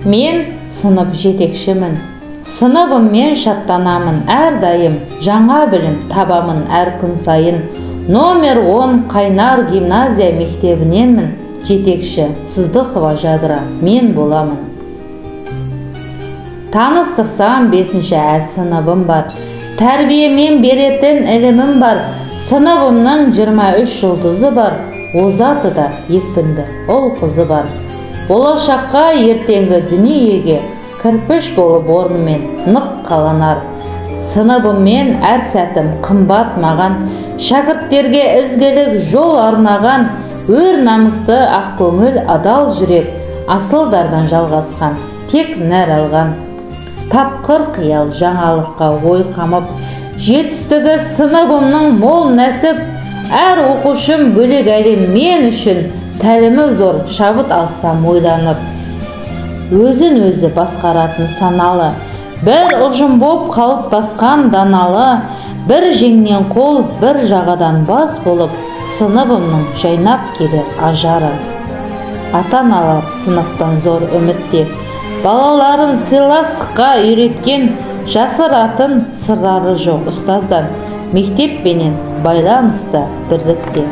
Мен сынып жетекшімін. Сыныбыммен шаттанамын әрдайым, жаңа білім табамын әр күн сайын. Номер 10 Қайнар гимназия мектебіненмін, жетекші Сыздықова Жадыра мен боламын. Таныстықсам 5-ші сыныбым бар, тәрбиемен беретін ілімім бар. Сыныбымның 23 жұлдызы бар, озаты да екпінді ұл қызы бар. Болашаққа ертеңгі дүниеге кірпіш болып орнымен нық қаланар. Сыныбыммен әр сәтім қымбат маған, шәкірттерге ізгілік жол арнаған, өр намысты ақ көңіл адал жүрек, асылдардан жалғасқан, тек нәр алған. Тапқыр қиял жаңалыққа ой қамып, жетістігі сыныбымның мол нәсіп, әр оқушым бөлек әлем мен үшін, тәлімі зор шабыт алсам ойланып. Өзін өзі басқаратын саналы, бір ұжым боп қалыптасқан даналы, бір жеңнен қол, бір жағадан бас болып, сыныбымның жайнап келер ажары. Ата-аналар сыныптан зор үмітте, балаларын сыйластыққа үйреткен, жасыратын сыррары жоқ ұстаздан, мектеппенен байланысты бірлікте.